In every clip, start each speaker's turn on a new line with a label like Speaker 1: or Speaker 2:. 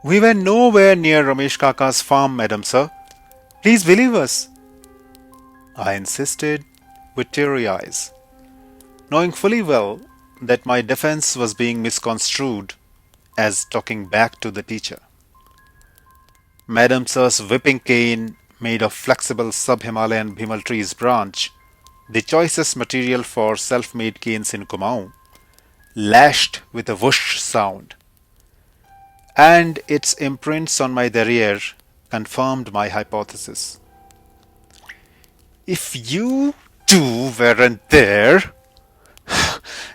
Speaker 1: We were nowhere near Ramesh Kaka's farm, madam sir. Please believe us. I insisted with teary eyes, knowing fully well that my defense was being misconstrued as talking back to the teacher. Madam Sir's whipping cane, made of flexible sub-Himalayan Bhimal trees branch, the choicest material for self-made canes in Kumaon, lashed with a whoosh sound, and its imprints on my derriere confirmed my hypothesis. If you two weren't there,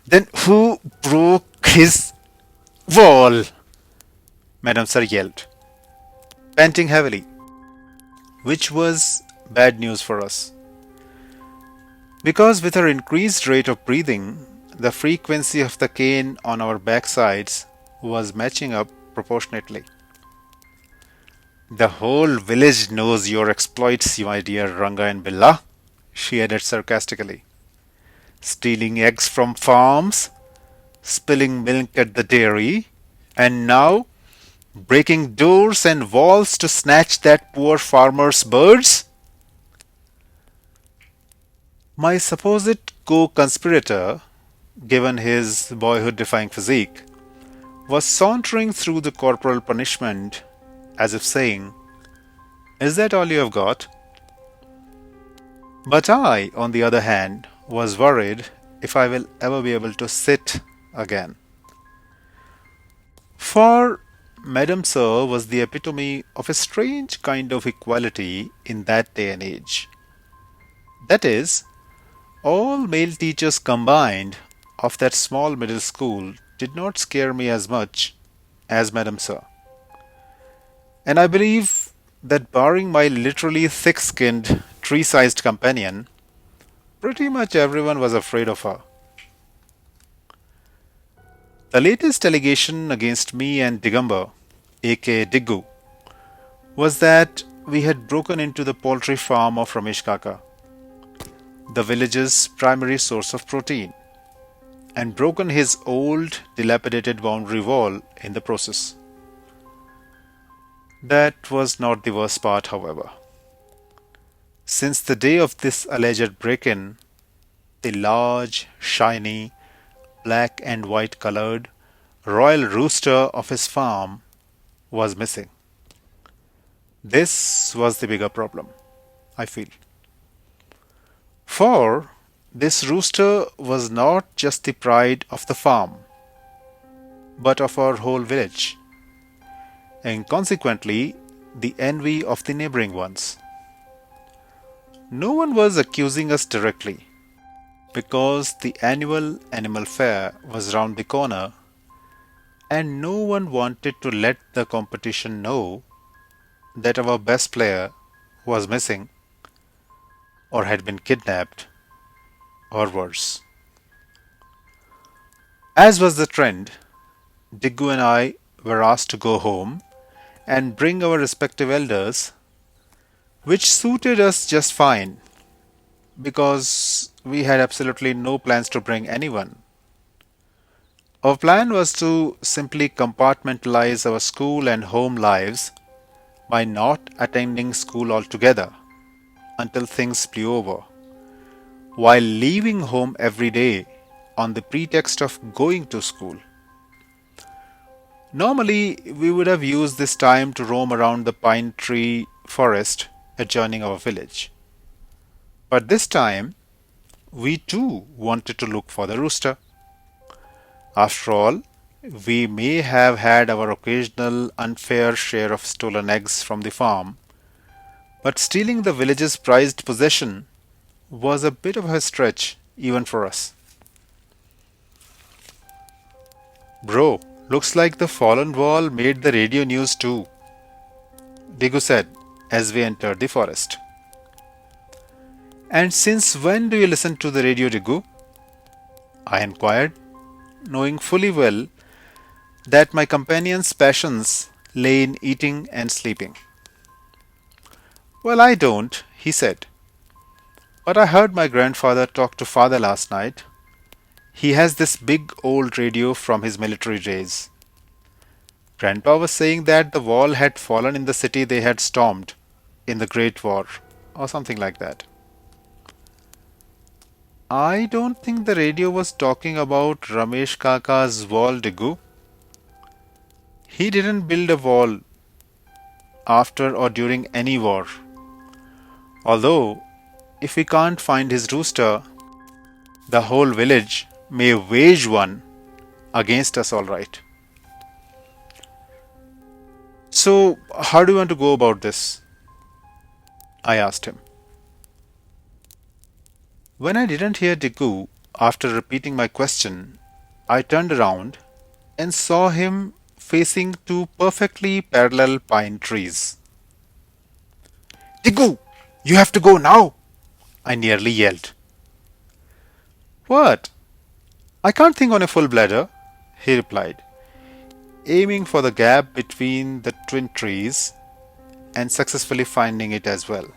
Speaker 1: then who broke his wall? Madam Sir yelled, panting heavily, which was bad news for us. Because with our increased rate of breathing, the frequency of the cane on our backsides was matching up proportionately. The whole village knows your exploits, my dear Ranga and Billa, she added sarcastically. Stealing eggs from farms, spilling milk at the dairy, and now breaking doors and walls to snatch that poor farmer's birds? My supposed co conspirator, given his boyhood defying physique, was sauntering through the corporal punishment as if saying, Is that all you have got? But I, on the other hand, was worried if I will ever be able to sit again. For Madam Sir was the epitome of a strange kind of equality in that day and age. That is, all male teachers combined of that small middle school did not scare me as much as Madam Sir. And I believe that barring my literally thick skinned, tree sized companion, pretty much everyone was afraid of her. The latest allegation against me and Digambar, aka Diggu, was that we had broken into the poultry farm of Ramesh Kaka, the village's primary source of protein, and broken his old, dilapidated boundary wall in the process. That was not the worst part, however. Since the day of this alleged break in, the large, shiny, black and white colored royal rooster of his farm was missing. This was the bigger problem, I feel. For this rooster was not just the pride of the farm, but of our whole village, and consequently the envy of the neighboring ones. No one was accusing us directly, because the annual animal fair was round the corner, and no one wanted to let the competition know that our best player was missing, or had been kidnapped, or worse. As was the trend, Diggu and I were asked to go home and bring our respective elders, which suited us just fine because we had absolutely no plans to bring anyone. Our plan was to simply compartmentalize our school and home lives by not attending school altogether until things blew over, while leaving home every day on the pretext of going to school. Normally, we would have used this time to roam around the pine tree forest adjoining our village. But this time, we too wanted to look for the rooster. After all, we may have had our occasional unfair share of stolen eggs from the farm, but stealing the village's prized possession was a bit of a stretch even for us. Bro, looks like the fallen wall made the radio news too, Digu said as we entered the forest. And since when do you listen to the radio, Digu? I inquired, knowing fully well that my companion's passions lay in eating and sleeping. Well, I don't, he said. But I heard my grandfather talk to father last night. He has this big old radio from his military days. Grandpa was saying that the wall had fallen in the city they had stormed in the Great War, or something like that. I don't think the radio was talking about Ramesh Kaka's wall, Diggu. He didn't build a wall after or during any war. Although, if we can't find his rooster, the whole village may wage one against us, all right. So, how do you want to go about this? I asked him. When I didn't hear Diggu after repeating my question, I turned around and saw him facing two perfectly parallel pine trees. Diggu, you have to go now! I nearly yelled. What? I can't think on a full bladder, he replied, aiming for the gap between the twin trees and successfully finding it as well.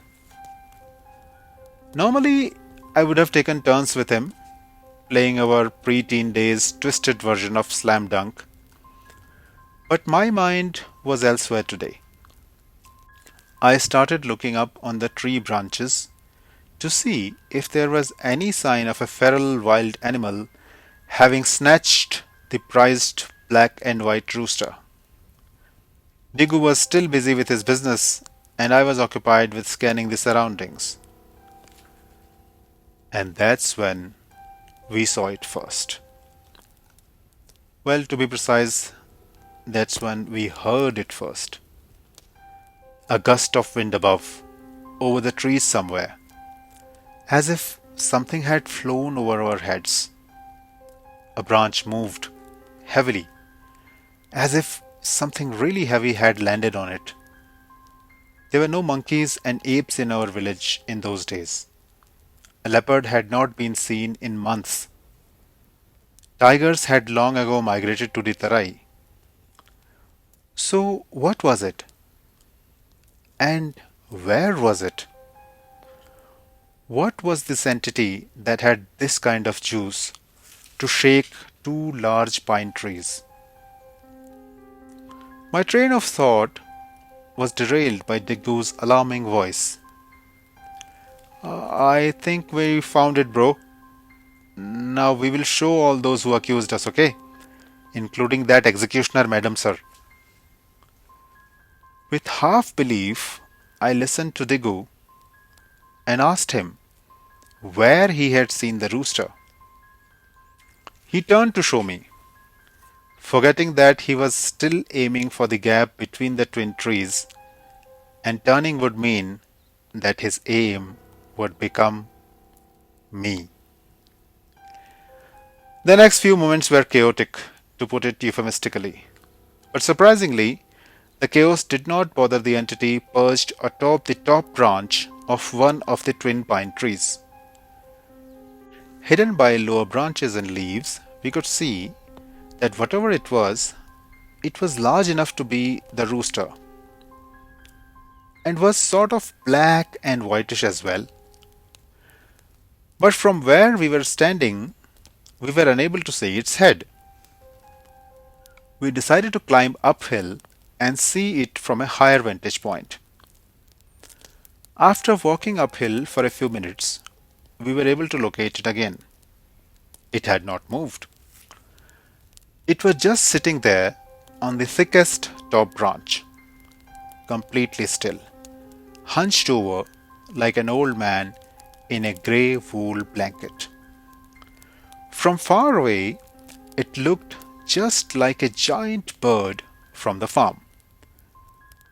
Speaker 1: Normally, I would have taken turns with him, playing our pre-teen days twisted version of Slam Dunk, but my mind was elsewhere today. I started looking up on the tree branches to see if there was any sign of a feral wild animal having snatched the prized black and white rooster. Diggu was still busy with his business, and I was occupied with scanning the surroundings. And that's when we saw it first. Well, to be precise, that's when we heard it first. A gust of wind above, over the trees somewhere, as if something had flown over our heads. A branch moved heavily, as if something really heavy had landed on it. There were no monkeys and apes in our village in those days. A leopard had not been seen in months. Tigers had long ago migrated to the Tarai. So, what was it? And where was it? What was this entity that had this kind of juice to shake two large pine trees? My train of thought was derailed by Diggu's alarming voice. I think we found it, bro. Now we will show all those who accused us, okay? Including that executioner, madam, sir. With half belief, I listened to Diggu and asked him where he had seen the rooster. He turned to show me, forgetting that he was still aiming for the gap between the twin trees, and turning would mean that his aim would become me. The next few moments were chaotic, to put it euphemistically. But surprisingly, the chaos did not bother the entity perched atop the top branch of one of the twin pine trees. Hidden by lower branches and leaves, we could see that whatever it was large enough to be the rooster, and was sort of black and whitish as well. But from where we were standing, we were unable to see its head. We decided to climb uphill and see it from a higher vantage point. After walking uphill for a few minutes, we were able to locate it again. It had not moved. It was just sitting there on the thickest top branch, completely still, hunched over like an old man in a grey wool blanket. From far away, it looked just like a giant bird from the farm,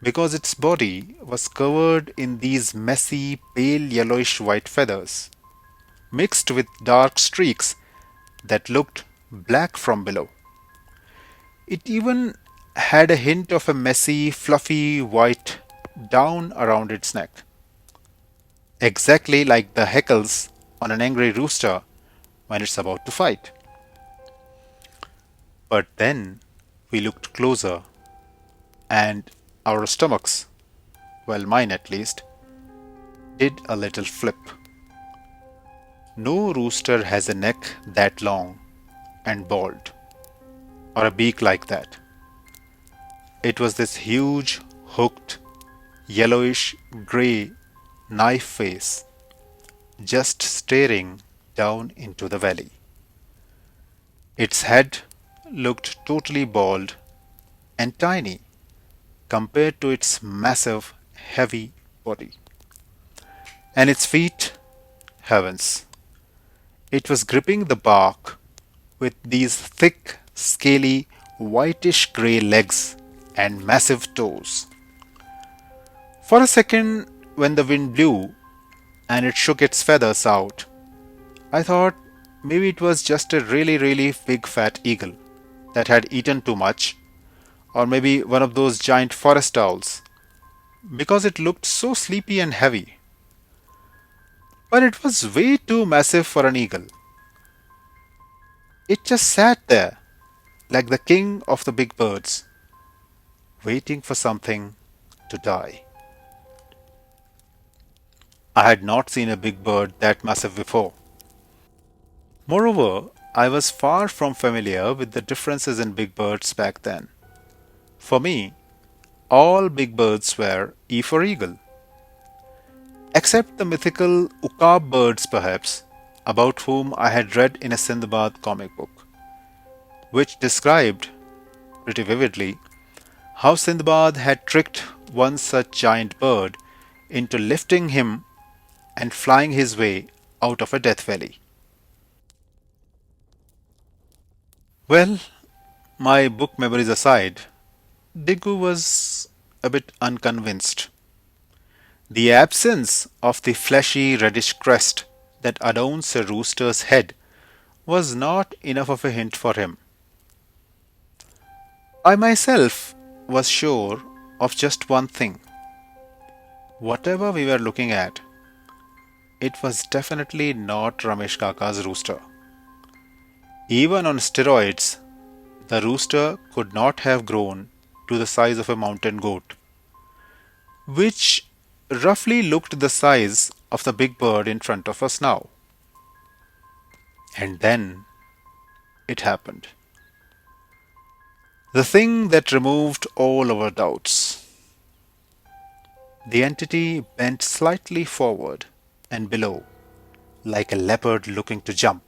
Speaker 1: because its body was covered in these messy, pale yellowish white feathers, mixed with dark streaks that looked black from below. It even had a hint of a messy, fluffy white down around its neck, exactly like the hackles on an angry rooster when it's about to fight. But then we looked closer, and our stomachs, well, mine at least, did a little flip. No rooster has a neck that long and bald, or a beak like that. It was this huge, hooked, yellowish grey knife face just staring down into the valley. Its head looked totally bald and tiny compared to its massive, heavy body. And its feet, heavens, it was gripping the bark with these thick, scaly, whitish grey legs and massive toes. For a second, when the wind blew and it shook its feathers out, I thought maybe it was just a really, really big fat eagle that had eaten too much, or maybe one of those giant forest owls, because it looked so sleepy and heavy. But it was way too massive for an eagle. It just sat there, like the king of the big birds, waiting for something to die. I had not seen a big bird that massive before. Moreover, I was far from familiar with the differences in big birds back then. For me, all big birds were E for eagle, except the mythical Ukab birds perhaps, about whom I had read in a Sindbad comic book, which described, pretty vividly, how Sindbad had tricked one such giant bird into lifting him and flying his way out of a death valley. Well, my book memories aside, Diggu was a bit unconvinced. The absence of the fleshy reddish crest that adorns a rooster's head was not enough of a hint for him. I myself was sure of just one thing. Whatever we were looking at, it was definitely not Ramesh Kaka's rooster. Even on steroids, the rooster could not have grown to the size of a mountain goat, which roughly looked the size of the big bird in front of us now. And then it happened. The thing that removed all our doubts. The entity bent slightly forward and below, like a leopard looking to jump.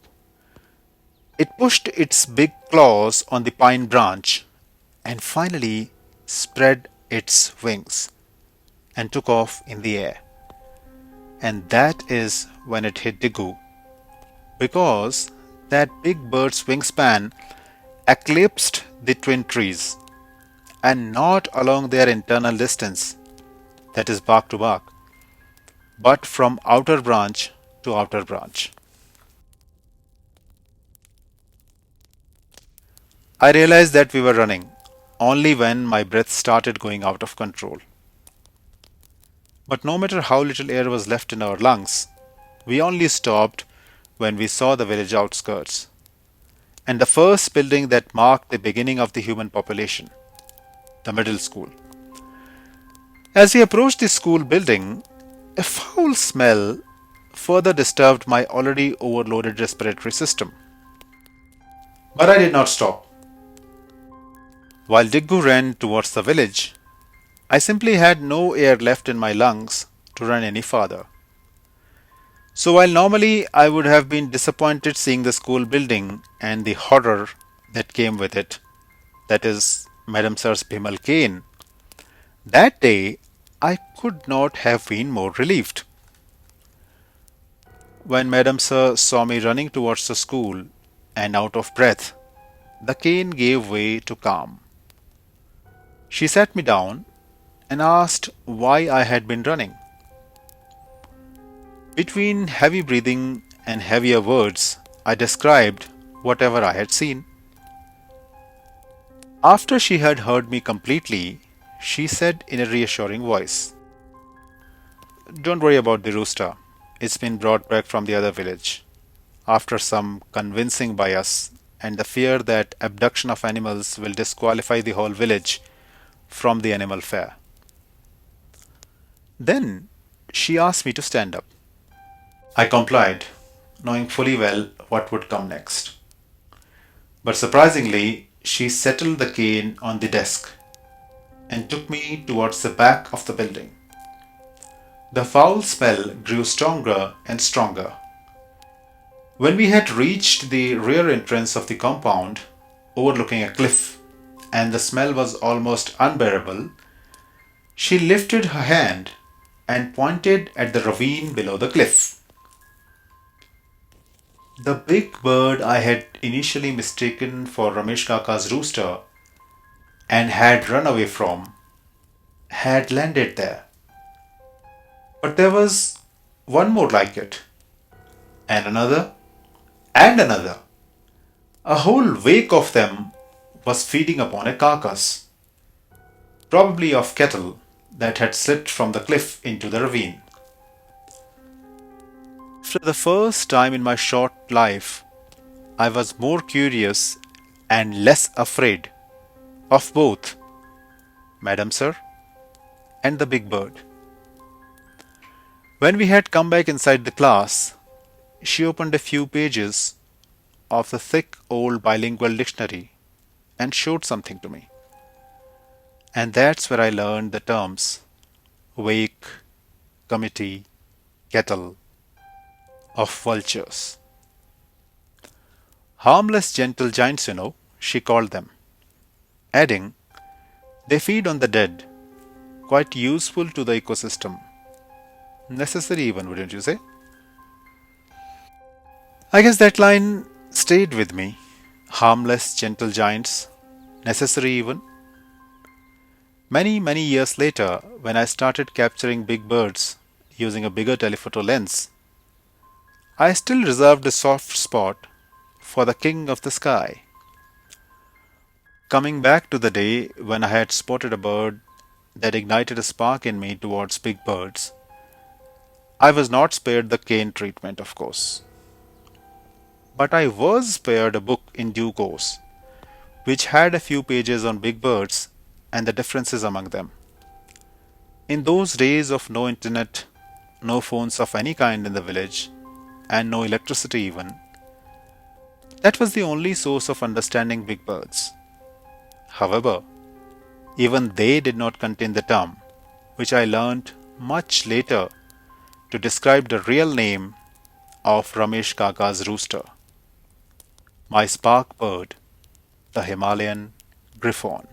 Speaker 1: It pushed its big claws on the pine branch and finally spread its wings and took off in the air. And that is when it hit Diggu, because that big bird's wingspan eclipsed the twin trees, and not along their internal distance, that is bark to bark, but from outer branch to outer branch. I realized that we were running only when my breath started going out of control. But no matter how little air was left in our lungs, we only stopped when we saw the village outskirts and the first building that marked the beginning of the human population, the middle school. As we approached the school building, a foul smell further disturbed my already overloaded respiratory system. But I did not stop. While Diggu ran towards the village, I simply had no air left in my lungs to run any farther. So while normally I would have been disappointed seeing the school building and the horror that came with it, that is, Madam Sir's Bimal cane, that day I could not have been more relieved. When Madam Sir saw me running towards the school and out of breath, the cane gave way to calm. She sat me down and asked why I had been running. Between heavy breathing and heavier words, I described whatever I had seen. After she had heard me completely, she said in a reassuring voice, "Don't worry about the rooster. It's been brought back from the other village, after some convincing by us and the fear that abduction of animals will disqualify the whole village from the animal fair." Then she asked me to stand up. I complied, knowing fully well what would come next. But surprisingly, she settled the cane on the desk and took me towards the back of the building. The foul smell grew stronger and stronger. When we had reached the rear entrance of the compound, overlooking a cliff, and the smell was almost unbearable, she lifted her hand and pointed at the ravine below the cliff. The big bird I had initially mistaken for Ramesh Kaka's rooster and had run away from had landed there. But there was one more like it, and another, and another. A whole wake of them was feeding upon a carcass, probably of cattle that had slipped from the cliff into the ravine. For the first time in my short life, I was more curious and less afraid of both Madam Sir and the big bird. When we had come back inside the class, she opened a few pages of the thick old bilingual dictionary and showed something to me. And that's where I learned the terms wake, committee, kettle of vultures. Harmless, gentle giants, she called them, adding, they feed on the dead, quite useful to the ecosystem. Necessary, even, wouldn't you say? I guess that line stayed with me. Harmless, gentle giants, necessary, even. Many, many years later, when I started capturing big birds using a bigger telephoto lens, I still reserved a soft spot for the king of the sky. Coming back to the day when I had spotted a bird that ignited a spark in me towards big birds, I was not spared the cane treatment, of course. But I was spared a book in due course, which had a few pages on big birds and the differences among them. In those days of no internet, no phones of any kind in the village, and no electricity even, that was the only source of understanding big birds. However, even they did not contain the term, which I learnt much later to describe the real name of Ramesh Kaka's rooster, my spark bird, the Himalayan griffon.